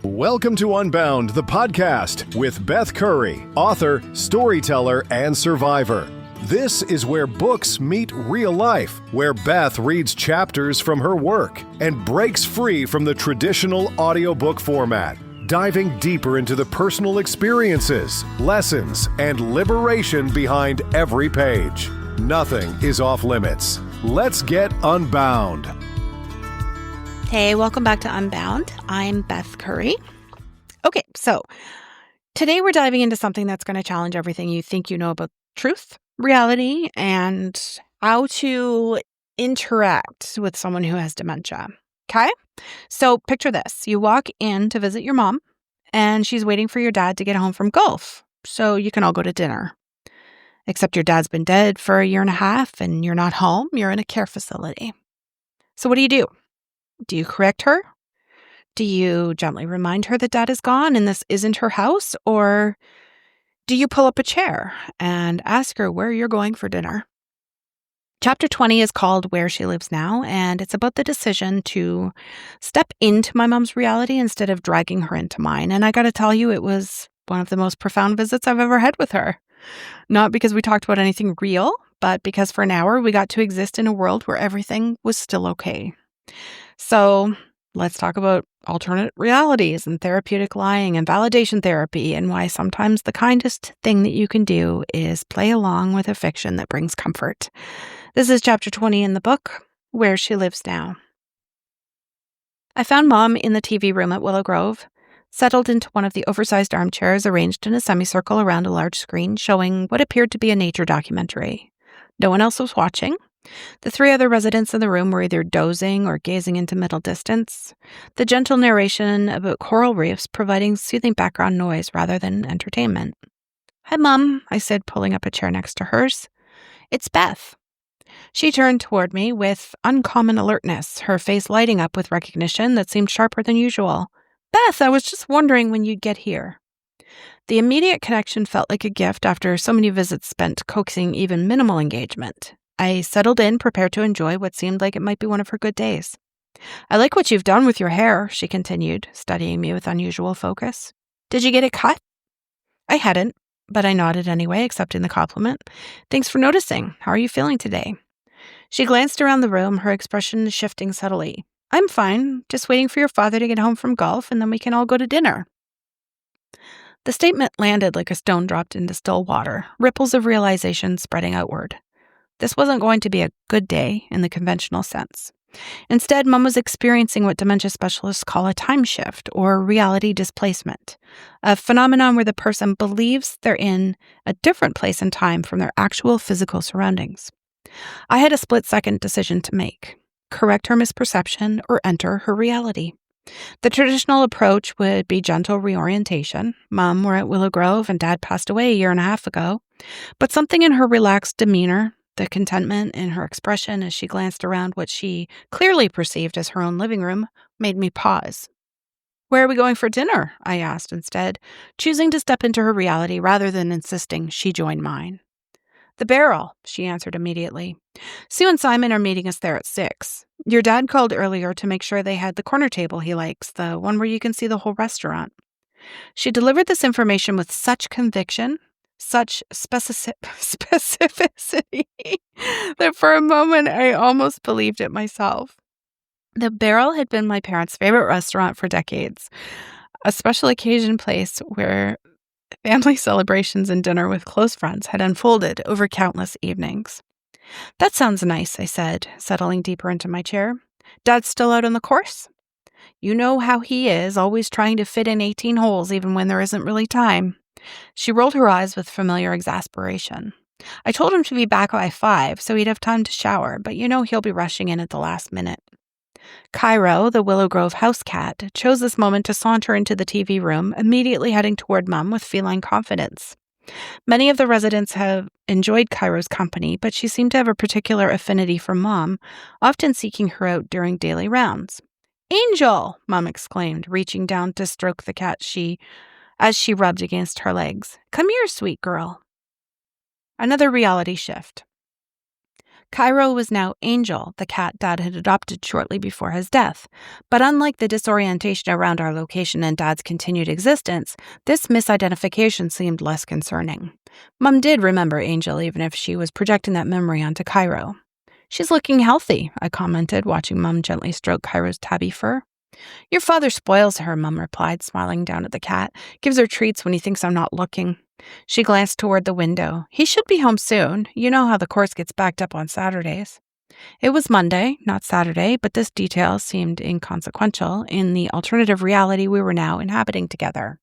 Welcome to Unbound, the podcast with Beth Curry, author, storyteller, and survivor. This is where books meet real life, where Beth reads chapters from her work and breaks free from the traditional audiobook format, diving deeper into the personal experiences, lessons, and liberation behind every page. Nothing is off limits. Let's get unbound. Hey, welcome back to Unbound. I'm Beth Curry. Okay, so today we're diving into something that's going to challenge everything you think you know about truth, reality, and how to interact with someone who has dementia. Okay? So picture this. You walk in to visit your mom, and she's waiting for your dad to get home from golf so you can all go to dinner. Except your dad's been dead for a year and a half, and you're not home. You're in a care facility. So what do? Do you correct her? Do you gently remind her that dad is gone and this isn't her house? Or do you pull up a chair and ask her where you're going for dinner? Chapter 20 is called Where She Lives Now, and it's about the decision to step into my mom's reality instead of dragging her into mine. And I got to tell you, it was one of the most profound visits I've ever had with her. Not because we talked about anything real, but because for an hour we got to exist in a world where everything was still okay. So let's talk about alternate realities and therapeutic lying and validation therapy and why sometimes the kindest thing that you can do is play along with a fiction that brings comfort. This is chapter 20 in the book, Where She Lives Now. I found Mom in the TV room at Willow Grove, settled into one of the oversized armchairs arranged in a semicircle around a large screen showing what appeared to be a nature documentary. No one else was watching. The three other residents in the room were either dozing or gazing into middle distance, the gentle narration about coral reefs providing soothing background noise rather than entertainment. "Hi, Mom," I said, pulling up a chair next to hers. "It's Beth." She turned toward me with uncommon alertness, her face lighting up with recognition that seemed sharper than usual. "Beth, I was just wondering when you'd get here." The immediate connection felt like a gift after so many visits spent coaxing even minimal engagement. I settled in, prepared to enjoy what seemed like it might be one of her good days. "I like what you've done with your hair," she continued, studying me with unusual focus. "Did you get it cut?" I hadn't, but I nodded anyway, accepting the compliment. "Thanks for noticing. How are you feeling today?" She glanced around the room, her expression shifting subtly. "I'm fine, just waiting for your father to get home from golf, and then we can all go to dinner." The statement landed like a stone dropped into still water, ripples of realization spreading outward. This wasn't going to be a good day in the conventional sense. Instead, Mom was experiencing what dementia specialists call a time shift or reality displacement, a phenomenon where the person believes they're in a different place and time from their actual physical surroundings. I had a split-second decision to make: correct her misperception or enter her reality. The traditional approach would be gentle reorientation. Mom were at Willow Grove and Dad passed away a year and a half ago, but something in her relaxed demeanor, the contentment in her expression as she glanced around what she clearly perceived as her own living room, made me pause. "Where are we going for dinner?" I asked instead, choosing to step into her reality rather than insisting she join mine. "The Barrel," she answered immediately. "Sue and Simon are meeting us there at 6. Your dad called earlier to make sure they had the corner table he likes, the one where you can see the whole restaurant." She delivered this information with such conviction, such specificity, that for a moment I almost believed it myself. The Barrel had been my parents' favorite restaurant for decades, a special occasion place where family celebrations and dinner with close friends had unfolded over countless evenings. "That sounds nice," I said, settling deeper into my chair. "Dad's still out on the course?" "You know how he is, always trying to fit in 18 holes even when there isn't really time." She rolled her eyes with familiar exasperation. "I told him to be back by 5 so he'd have time to shower, but you know he'll be rushing in at the last minute." Cairo, the Willow Grove house cat, chose this moment to saunter into the TV room, immediately heading toward Mom with feline confidence. Many of the residents have enjoyed Cairo's company, but she seemed to have a particular affinity for Mom, often seeking her out during daily rounds. "Angel!" Mom exclaimed, reaching down to stroke the cat as she rubbed against her legs. "Come here, sweet girl." Another reality shift. Cairo was now Angel, the cat Dad had adopted shortly before his death. But unlike the disorientation around our location and Dad's continued existence, this misidentification seemed less concerning. Mom did remember Angel, even if she was projecting that memory onto Cairo. "She's looking healthy," I commented, watching Mom gently stroke Cairo's tabby fur. "Your father spoils her," Mom replied, smiling down at the cat. "Gives her treats when he thinks I'm not looking." She glanced toward the window. "He should be home soon. You know how the course gets backed up on Saturdays." It was Monday, not Saturday, but this detail seemed inconsequential in the alternative reality we were now inhabiting together.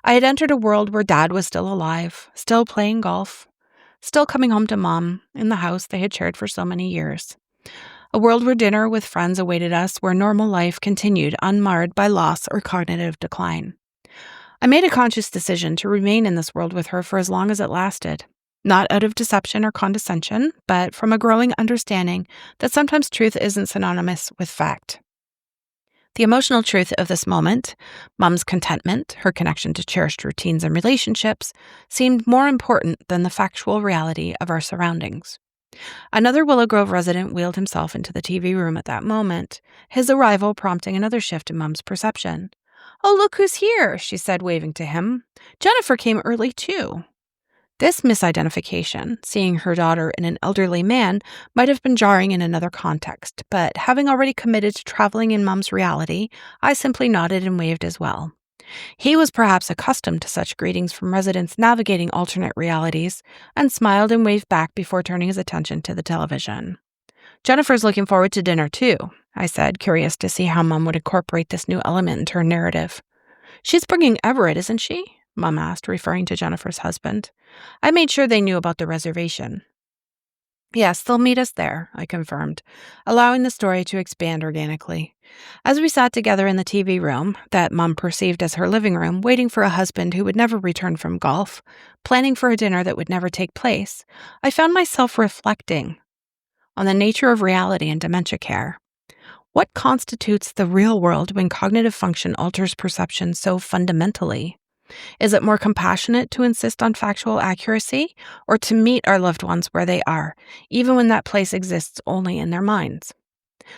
I had entered a world where Dad was still alive, still playing golf, still coming home to Mom in the house they had shared for so many years. A world where dinner with friends awaited us, where normal life continued unmarred by loss or cognitive decline. I made a conscious decision to remain in this world with her for as long as it lasted, not out of deception or condescension, but from a growing understanding that sometimes truth isn't synonymous with fact. The emotional truth of this moment, Mom's contentment, her connection to cherished routines and relationships, seemed more important than the factual reality of our surroundings. Another Willow Grove resident wheeled himself into the TV room at that moment, his arrival prompting another shift in Mom's perception. "Oh, look who's here," she said, waving to him. "Jennifer came early, too." This misidentification, seeing her daughter in an elderly man, might have been jarring in another context, but having already committed to traveling in Mom's reality, I simply nodded and waved as well. He was perhaps accustomed to such greetings from residents navigating alternate realities, and smiled and waved back before turning his attention to the television. "Jennifer's looking forward to dinner, too," I said, curious to see how Mom would incorporate this new element into her narrative. "She's bringing Everett, isn't she?" Mom asked, referring to Jennifer's husband. I made sure they knew about the reservation. "Yes, they'll meet us there," I confirmed, allowing the story to expand organically. As we sat together in the TV room, that Mom perceived as her living room, waiting for a husband who would never return from golf, planning for a dinner that would never take place, I found myself reflecting on the nature of reality and dementia care. What constitutes the real world when cognitive function alters perception so fundamentally? Is it more compassionate to insist on factual accuracy, or to meet our loved ones where they are, even when that place exists only in their minds?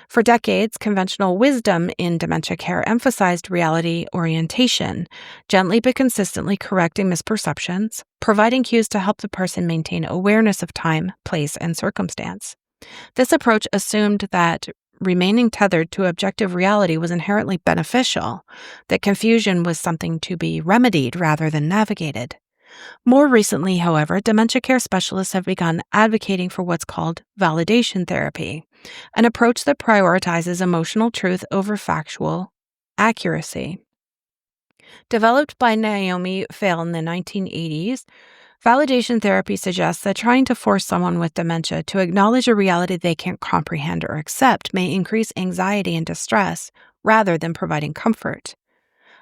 For decades, conventional wisdom in dementia care emphasized reality orientation, gently but consistently correcting misperceptions, providing cues to help the person maintain awareness of time, place, and circumstance. This approach assumed that remaining tethered to objective reality was inherently beneficial, that confusion was something to be remedied rather than navigated. More recently, however, dementia care specialists have begun advocating for what's called validation therapy, an approach that prioritizes emotional truth over factual accuracy. Developed by Naomi Fail in the 1980s, validation therapy suggests that trying to force someone with dementia to acknowledge a reality they can't comprehend or accept may increase anxiety and distress rather than providing comfort.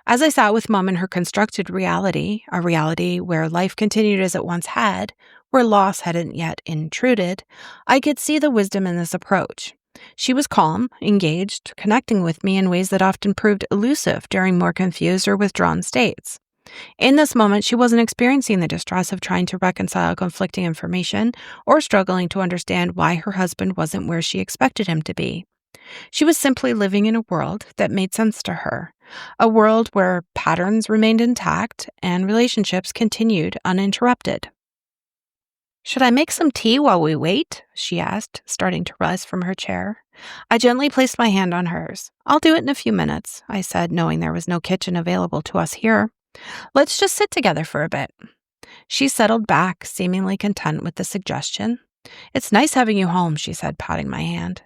As I sat with Mom in her constructed reality, a reality where life continued as it once had, where loss hadn't yet intruded, I could see the wisdom in this approach. She was calm, engaged, connecting with me in ways that often proved elusive during more confused or withdrawn states. In this moment, she wasn't experiencing the distress of trying to reconcile conflicting information or struggling to understand why her husband wasn't where she expected him to be. She was simply living in a world that made sense to her, a world where patterns remained intact and relationships continued uninterrupted. "Should I make some tea while we wait?" she asked, starting to rise from her chair. I gently placed my hand on hers. "I'll do it in a few minutes," I said, knowing there was no kitchen available to us here. "Let's just sit together for a bit." She settled back, seemingly content with the suggestion. "It's nice having you home," she said, patting my hand.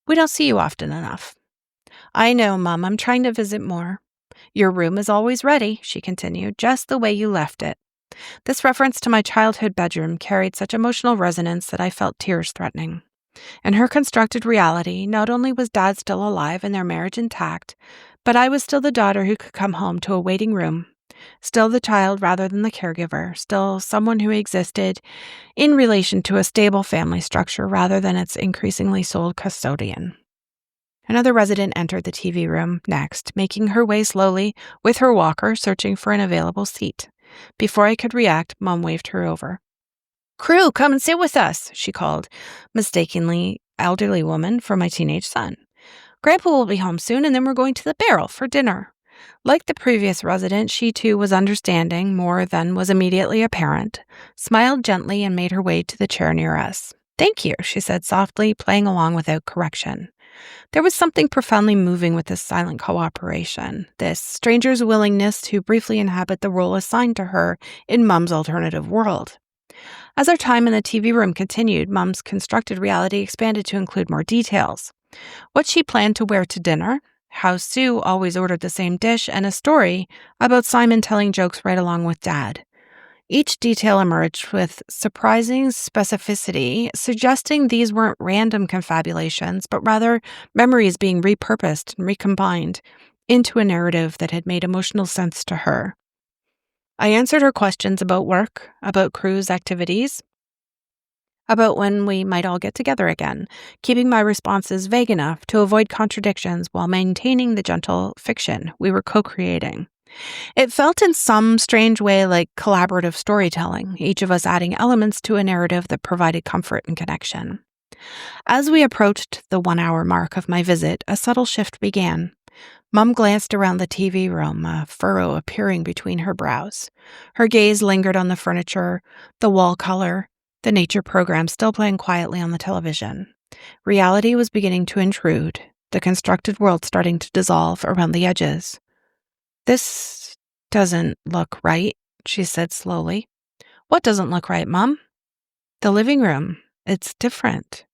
"We don't see you often enough." "I know, Mom. I'm trying to visit more." "Your room is always ready," she continued, "just the way you left it." This reference to my childhood bedroom carried such emotional resonance that I felt tears threatening. In her constructed reality, not only was Dad still alive and their marriage intact, but I was still the daughter who could come home to a waiting room, still the child rather than the caregiver, still someone who existed in relation to a stable family structure rather than its increasingly sold custodian. Another resident entered the TV room next, making her way slowly with her walker, searching for an available seat. Before I could react, Mom waved her over. "Crew, come and sit with us," she called, mistakenly elderly woman for my teenage son. "Grandpa will be home soon, and then we're going to the Barrel for dinner." Like the previous resident, she too was understanding more than was immediately apparent, smiled gently, and made her way to the chair near us. "Thank you," she said softly, playing along without correction. There was something profoundly moving with this silent cooperation, this stranger's willingness to briefly inhabit the role assigned to her in Mum's alternative world. As our time in the TV room continued, Mum's constructed reality expanded to include more details. What she planned to wear to dinner, how Sue always ordered the same dish, and a story about Simon telling jokes right along with Dad. Each detail emerged with surprising specificity, suggesting these weren't random confabulations, but rather memories being repurposed and recombined into a narrative that had made emotional sense to her. I answered her questions about work, about cruise activities, about when we might all get together again, keeping my responses vague enough to avoid contradictions while maintaining the gentle fiction we were co-creating. It felt in some strange way like collaborative storytelling, each of us adding elements to a narrative that provided comfort and connection. As we approached the 1-hour mark of my visit, a subtle shift began. Mum glanced around the TV room, a furrow appearing between her brows. Her gaze lingered on the furniture, the wall color, the nature program still playing quietly on the television. Reality was beginning to intrude, the constructed world starting to dissolve around the edges. "This doesn't look right," she said slowly. "What doesn't look right, Mum?" "The living room. It's different."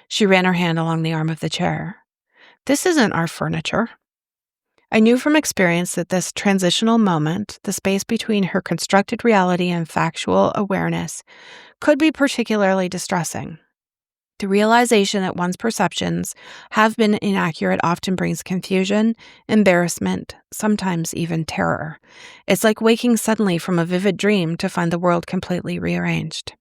She ran her hand along the arm of the chair. "This isn't our furniture." I knew from experience that this transitional moment, the space between her constructed reality and factual awareness, could be particularly distressing. The realization that one's perceptions have been inaccurate often brings confusion, embarrassment, sometimes even terror. It's like waking suddenly from a vivid dream to find the world completely rearranged.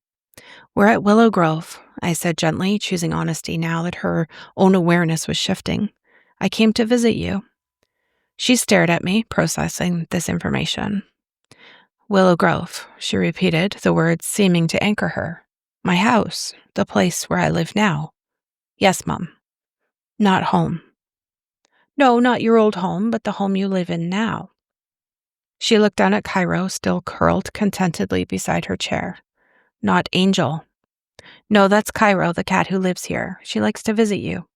"We're at Willow Grove," I said gently, choosing honesty now that her own awareness was shifting. "I came to visit you." She stared at me, processing this information. "Willow Grove," she repeated, the words seeming to anchor her. "My house, the place where I live now." "Yes, Mum." "Not home." "No, not your old home, but the home you live in now." She looked down at Cairo, still curled contentedly beside her chair. "Not Angel." "No, that's Cairo, the cat who lives here. She likes to visit you."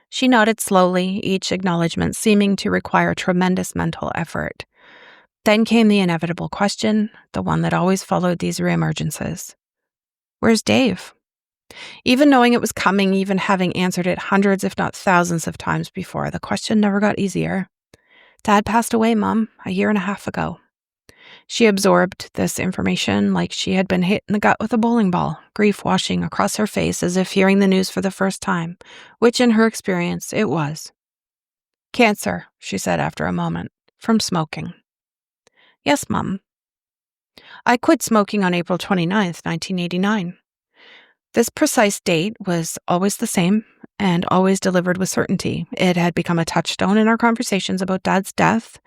She nodded slowly, each acknowledgement seeming to require tremendous mental effort. Then came the inevitable question, the one that always followed these reemergences. "Where's Dave?" Even knowing it was coming, even having answered it hundreds if not thousands of times before, the question never got easier. "Dad passed away, Mum, a 1.5 years ago." She absorbed this information like she had been hit in the gut with a bowling ball, grief washing across her face as if hearing the news for the first time, which in her experience it was. "Cancer," she said after a moment, "from smoking." "Yes, Mum." "I quit smoking on April 29th, 1989. This precise date was always the same and always delivered with certainty. It had become a touchstone in our conversations about Dad's death.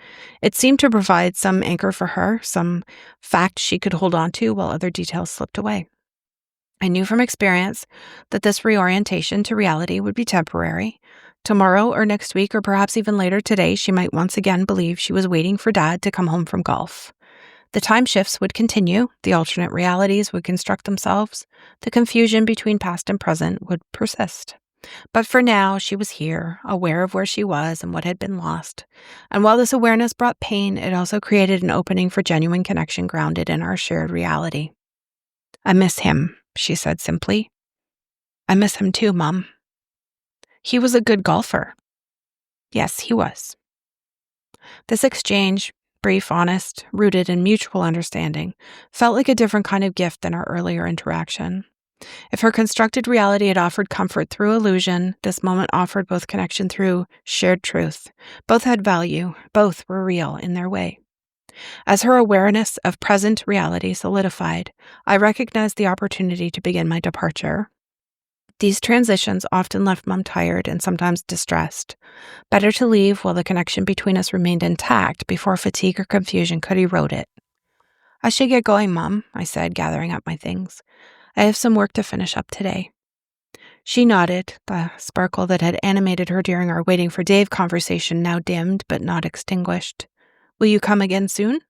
It seemed to provide some anchor for her, some fact she could hold on to while other details slipped away. I knew from experience that this reorientation to reality would be temporary. Tomorrow or next week or perhaps even later today, she might once again believe she was waiting for Dad to come home from golf. The time shifts would continue, the alternate realities would construct themselves, the confusion between past and present would persist. But for now, she was here, aware of where she was and what had been lost. And while this awareness brought pain, it also created an opening for genuine connection grounded in our shared reality. "I miss him," she said simply. "I miss him too, Mum." "He was a good golfer." "Yes, he was." This exchange, brief, honest, rooted in mutual understanding, felt like a different kind of gift than our earlier interaction. If her constructed reality had offered comfort through illusion, this moment offered both connection through shared truth. Both had value, both were real in their way. As her awareness of present reality solidified, I recognized the opportunity to begin my departure. These transitions often left Mum tired and sometimes distressed. Better to leave while the connection between us remained intact before fatigue or confusion could erode it. I should get going, Mom, I said, gathering up my things. I have some work to finish up today. She nodded, the sparkle that had animated her during our waiting for Dave conversation now dimmed but not extinguished. Will you come again soon?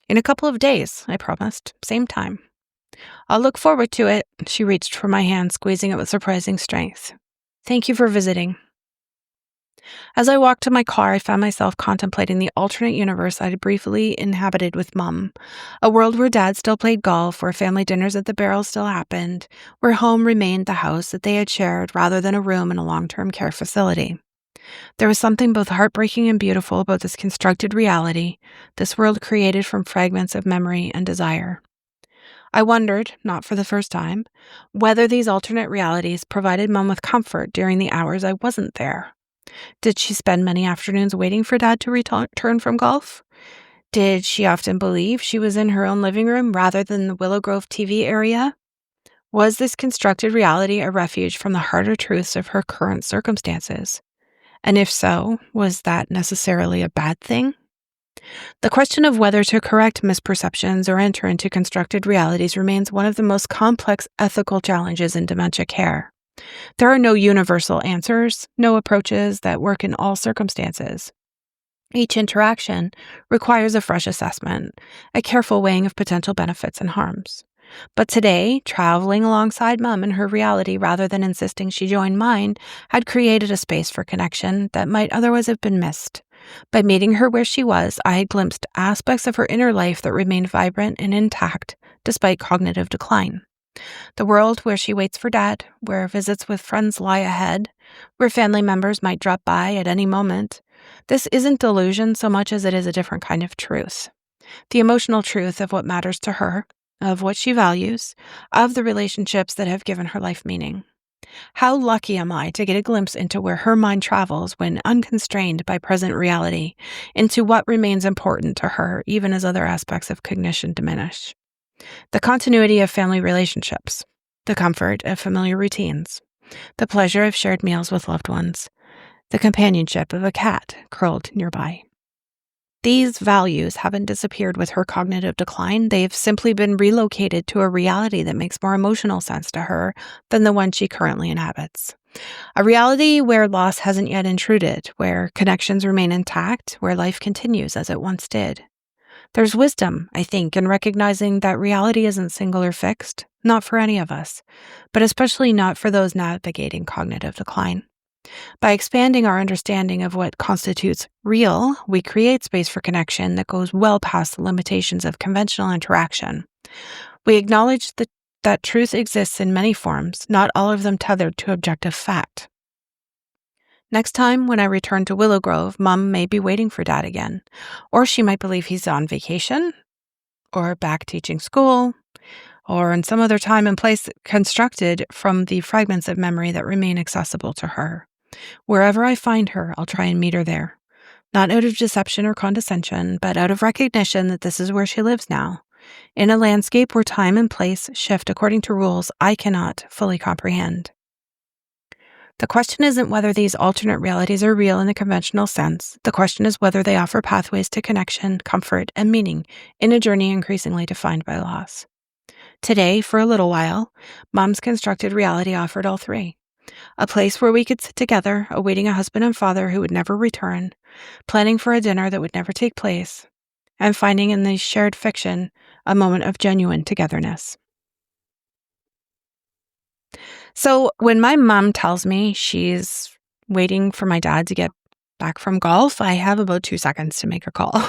In a couple of days, I promised. Same time. I'll look forward to it. She reached for my hand, squeezing it with surprising strength. Thank you for visiting. As I walked to my car, I found myself contemplating the alternate universe I'd briefly inhabited with Mum. A world where Dad still played golf, where family dinners at the Barrel still happened, where home remained the house that they had shared rather than a room in a long-term care facility. There was something both heartbreaking and beautiful about this constructed reality, this world created from fragments of memory and desire. I wondered, not for the first time, whether these alternate realities provided Mum with comfort during the hours I wasn't there. Did she spend many afternoons waiting for Dad to return from golf? Did she often believe she was in her own living room rather than the Willow Grove TV area? Was this constructed reality a refuge from the harder truths of her current circumstances? And if so, was that necessarily a bad thing? The question of whether to correct misperceptions or enter into constructed realities remains one of the most complex ethical challenges in dementia care. There are no universal answers, no approaches that work in all circumstances. Each interaction requires a fresh assessment, a careful weighing of potential benefits and harms. But today, traveling alongside Mum in her reality rather than insisting she join mine had created a space for connection that might otherwise have been missed. By meeting her where she was, I had glimpsed aspects of her inner life that remained vibrant and intact despite cognitive decline. The world where she waits for Dad, where visits with friends lie ahead, where family members might drop by at any moment. This isn't delusion so much as it is a different kind of truth. The emotional truth of what matters to her, of what she values, of the relationships that have given her life meaning. How lucky am I to get a glimpse into where her mind travels when unconstrained by present reality, into what remains important to her even as other aspects of cognition diminish. The continuity of family relationships, the comfort of familiar routines, the pleasure of shared meals with loved ones, the companionship of a cat curled nearby. These values haven't disappeared with her cognitive decline. They've simply been relocated to a reality that makes more emotional sense to her than the one she currently inhabits. A reality where loss hasn't yet intruded, where connections remain intact, where life continues as it once did. There's wisdom, I think, in recognizing that reality isn't single or fixed, not for any of us, but especially not for those navigating cognitive decline. By expanding our understanding of what constitutes real, we create space for connection that goes well past the limitations of conventional interaction. We acknowledge that truth exists in many forms, not all of them tethered to objective fact. Next time, when I return to Willow Grove, Mum may be waiting for Dad again. Or she might believe he's on vacation, or back teaching school, or in some other time and place constructed from the fragments of memory that remain accessible to her. Wherever I find her, I'll try and meet her there. Not out of deception or condescension, but out of recognition that this is where she lives now, in a landscape where time and place shift according to rules I cannot fully comprehend. The question isn't whether these alternate realities are real in the conventional sense. The question is whether they offer pathways to connection, comfort, and meaning in a journey increasingly defined by loss. Today, for a little while, Mom's constructed reality offered all three. A place where we could sit together, awaiting a husband and father who would never return, planning for a dinner that would never take place, and finding in the shared fiction a moment of genuine togetherness. So when my mom tells me she's waiting for my dad to get back from golf, I have about 2 seconds to make a call.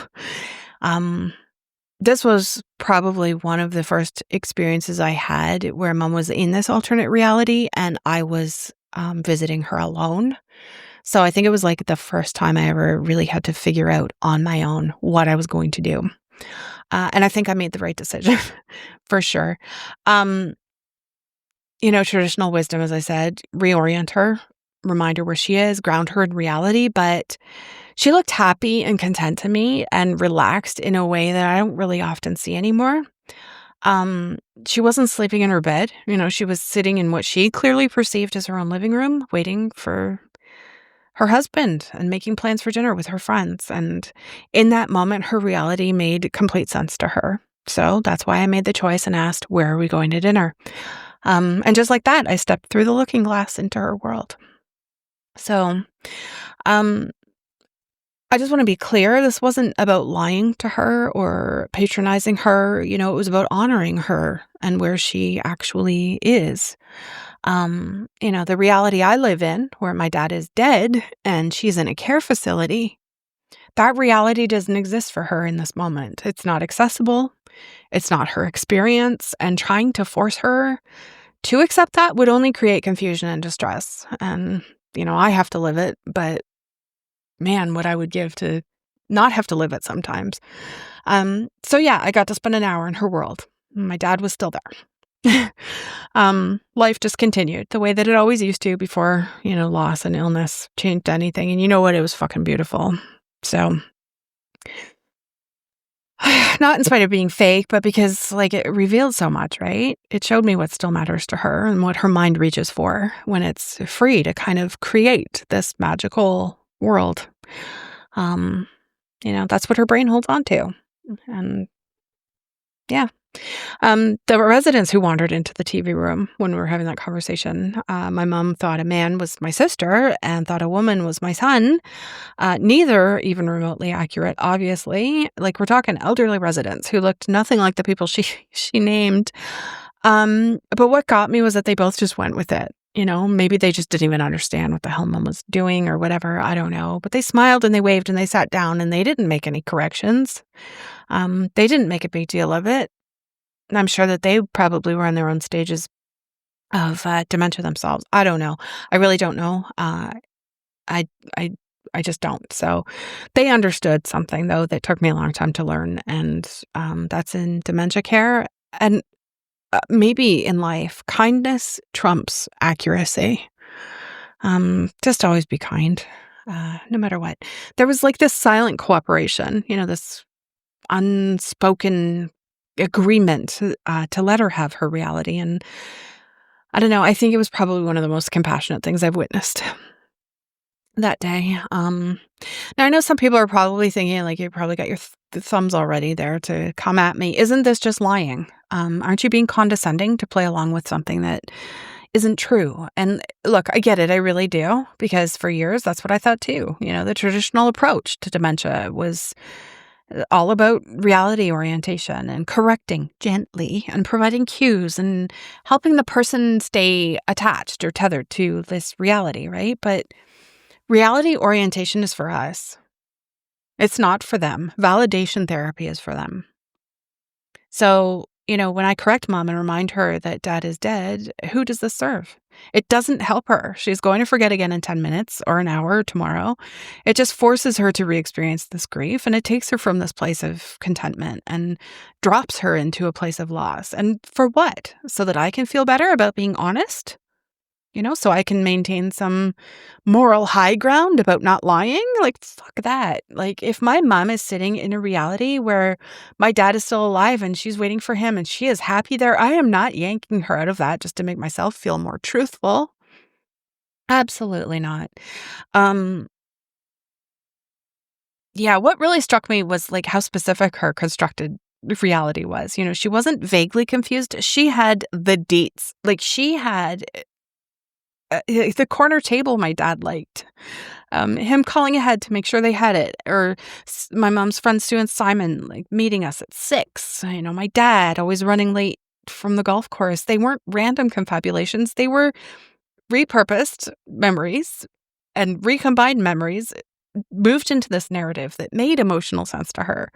This was probably one of the first experiences I had where Mom was in this alternate reality and I was visiting her alone. So I think it was like the first time I ever really had to figure out on my own what I was going to do. And I think I made the right decision for sure. Traditional wisdom, as I said, reorient her, remind her where she is, ground her in reality. But she looked happy and content to me and relaxed in a way that I don't really often see anymore. She wasn't sleeping in her bed. She was sitting in what she clearly perceived as her own living room, waiting for her husband and making plans for dinner with her friends. And in that moment, her reality made complete sense to her. So that's why I made the choice and asked, where are we going to dinner? And just like that, I stepped through the looking glass into her world. So, um, I just want to be clear. This wasn't about lying to her or patronizing her. It was about honoring her and where she actually is. The reality I live in, where my dad is dead and she's in a care facility, that reality doesn't exist for her in this moment. It's not accessible. It's not her experience. And trying to force her to accept that would only create confusion and distress. And, I have to live it, but man, what I would give to not have to live it sometimes. So yeah, I got to spend an hour in her world. My dad was still there. Life just continued the way that it always used to before, loss and illness changed anything. And you know what? It was fucking beautiful. So not in spite of being fake, but because it revealed so much, right? It showed me what still matters to her and what her mind reaches for when it's free to kind of create this magical world. That's what her brain holds on to. And yeah. The residents who wandered into the TV room when we were having that conversation, my mom thought a man was my sister and thought a woman was my son. Neither even remotely accurate, obviously. We're talking elderly residents who looked nothing like the people she named. But what got me was that they both just went with it. Maybe they just didn't even understand what the hell mom was doing or whatever. I don't know. But they smiled and they waved and they sat down and they didn't make any corrections. They didn't make a big deal of it. And I'm sure that they probably were in their own stages of dementia themselves. I don't know. I really don't know. I just don't. So they understood something, though, that took me a long time to learn. And that's in dementia care. And maybe in life, kindness trumps accuracy. Just always be kind, no matter what. There was this silent cooperation, this unspoken agreement to let her have her reality. And I don't know, I think it was probably one of the most compassionate things I've witnessed that day. Now I know some people are probably thinking you probably got your thumbs already there to come at me. Isn't this just lying? Aren't you being condescending to play along with something that isn't true? And look, I get it. I really do. Because for years, that's what I thought too. The traditional approach to dementia was all about reality orientation and correcting gently and providing cues and helping the person stay attached or tethered to this reality, right? But reality orientation is for us. It's not for them. Validation therapy is for them. So, when I correct mom and remind her that dad is dead, who does this serve? It doesn't help her. She's going to forget again in 10 minutes or an hour tomorrow. It just forces her to re-experience this grief, and it takes her from this place of contentment and drops her into a place of loss. And for what? So that I can feel better about being honest? So I can maintain some moral high ground about not lying? Fuck that. If my mom is sitting in a reality where my dad is still alive and she's waiting for him and she is happy there, I am not yanking her out of that just to make myself feel more truthful. Absolutely not. Yeah, what really struck me was how specific her constructed reality was. She wasn't vaguely confused. She had the deets. She had the corner table my dad liked. Him calling ahead to make sure they had it. Or my mom's friend Sue and Simon meeting us at 6. My dad always running late from the golf course. They weren't random confabulations. They were repurposed memories and recombined memories moved into this narrative that made emotional sense to her.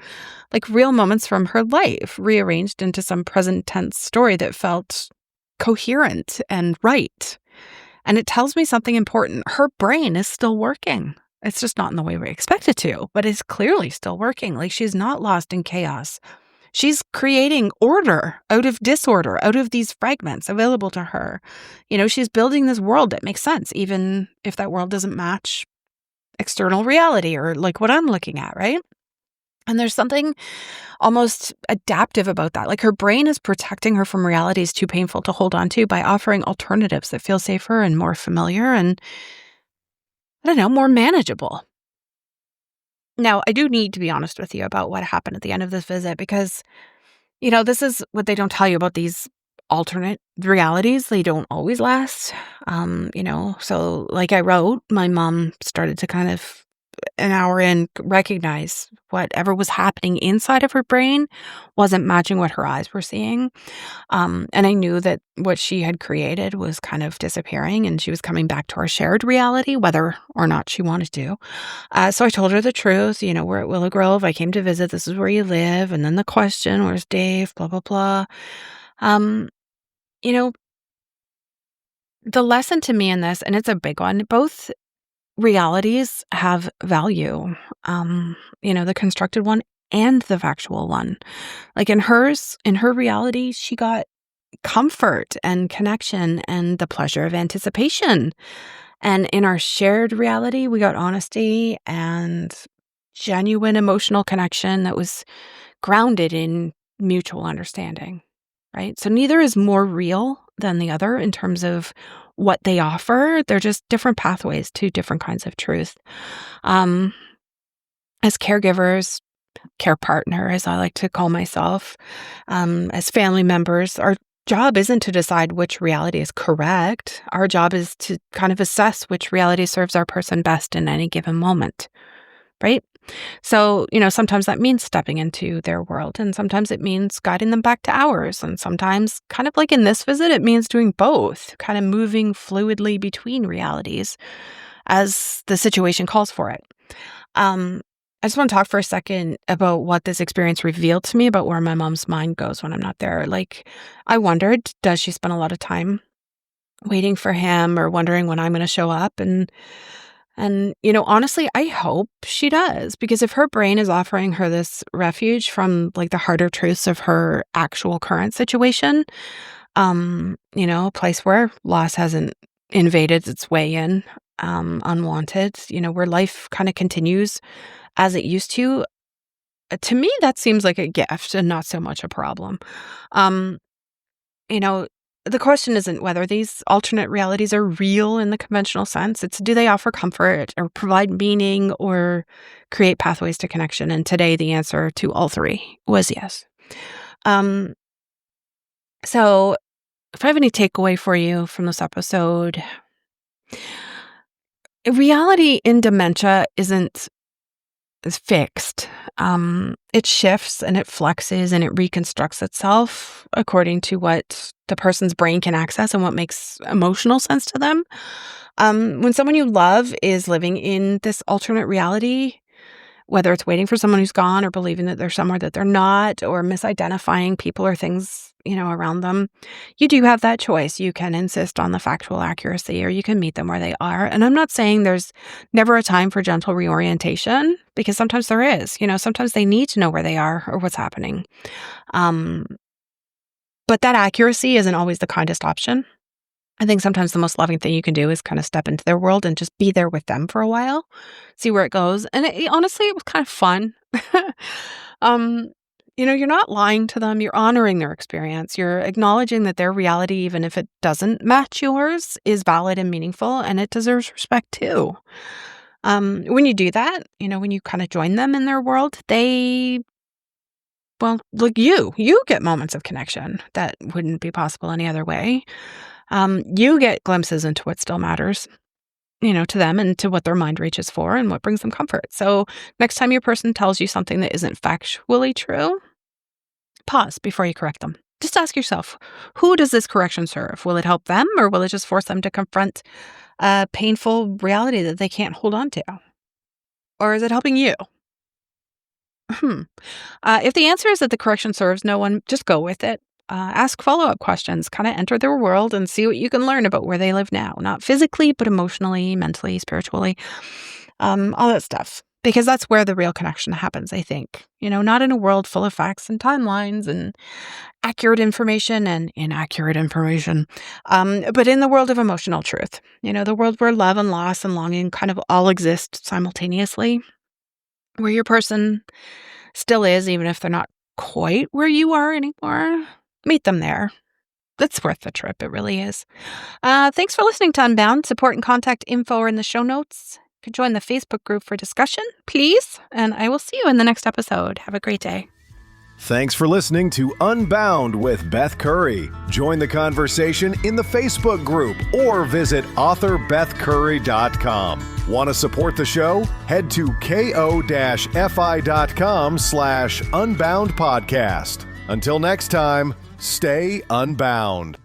Real moments from her life rearranged into some present tense story that felt coherent and right. And it tells me something important. Her brain is still working. It's just not in the way we expect it to, but it's clearly still working. She's not lost in chaos. She's creating order out of disorder, out of these fragments available to her. She's building this world that makes sense, even if that world doesn't match external reality or what I'm looking at, right? And there's something almost adaptive about that. Her brain is protecting her from realities too painful to hold on to by offering alternatives that feel safer and more familiar and, I don't know, more manageable. Now, I do need to be honest with you about what happened at the end of this visit because This is what they don't tell you about these alternate realities. They don't always last. So like I wrote, my mom started to kind of an hour in recognize whatever was happening inside of her brain wasn't matching what her eyes were seeing. And I knew that what she had created was kind of disappearing and she was coming back to our shared reality, whether or not she wanted to. So I told her the truth. We're at Willow Grove. I came to visit. This is where you live. And then the question, where's Dave? Blah, blah, blah. Um, you know, the lesson to me in this, and it's a big one, both realities have value. The constructed one and the factual one. Like in her reality, she got comfort and connection and the pleasure of anticipation. And in our shared reality, we got honesty and genuine emotional connection that was grounded in mutual understanding, right? So neither is more real than the other in terms of what they offer. They're just different pathways to different kinds of truth. As caregivers, care partner, as I like to call myself, as family members, our job isn't to decide which reality is correct. Our job is to kind of assess which reality serves our person best in any given moment, right? So, sometimes that means stepping into their world, and sometimes it means guiding them back to ours. And sometimes, kind of like in this visit, it means doing both, kind of moving fluidly between realities as the situation calls for it. I just want to talk for a second about what this experience revealed to me about where my mom's mind goes when I'm not there. Like, I wondered, does she spend a lot of time waiting for him or wondering when I'm going to show up? And honestly, I hope she does, because if her brain is offering her this refuge from like the harder truths of her actual current situation, a place where loss hasn't invaded its way in, unwanted, where life kind of continues as it used to me, that seems like a gift and not so much a problem. Um, the question isn't whether these alternate realities are real in the conventional sense. It's, do they offer comfort or provide meaning or create pathways to connection? And today the answer to all three was yes. So if I have any takeaway for you from this episode, reality in dementia isn't fixed. It shifts and it flexes and it reconstructs itself according to what the person's brain can access and what makes emotional sense to them. When someone you love is living in this alternate reality, whether it's waiting for someone who's gone or believing that they're somewhere that they're not, or misidentifying people or things, around them, you do have that choice. You can insist on the factual accuracy or you can meet them where they are. And I'm not saying there's never a time for gentle reorientation, because sometimes there is. Sometimes they need to know where they are or what's happening. But that accuracy isn't always the kindest option. I think sometimes the most loving thing you can do is kind of step into their world and just be there with them for a while, see where it goes. And honestly, it was kind of fun. You're not lying to them. You're honoring their experience. You're acknowledging that their reality, even if it doesn't match yours, is valid and meaningful, and it deserves respect too. When you do that, when you kind of join them in their world, like you get moments of connection that wouldn't be possible any other way. You get glimpses into what still matters, to them and to what their mind reaches for and what brings them comfort. So next time your person tells you something that isn't factually true, pause before you correct them. Just ask yourself, who does this correction serve? Will it help them, or will it just force them to confront a painful reality that they can't hold on to? Or is it helping you? If the answer is that the correction serves no one, just go with it. Ask follow-up questions, kind of enter their world and see what you can learn about where they live now. Not physically, but emotionally, mentally, spiritually, all that stuff. Because that's where the real connection happens, I think. Not in a world full of facts and timelines and accurate information and inaccurate information, but in the world of emotional truth. The world where love and loss and longing kind of all exist simultaneously, where your person still is, even if they're not quite where you are anymore. Meet them there. It's worth the trip. It really is. Thanks for listening to Unbound. Support and contact info are in the show notes. You can join the Facebook group for discussion, please. And I will see you in the next episode. Have a great day. Thanks for listening to Unbound with Beth Curry. Join the conversation in the Facebook group or visit authorbethcurry.com. Want to support the show? Head to ko-fi.com/unbound podcast. Until next time, stay unbound.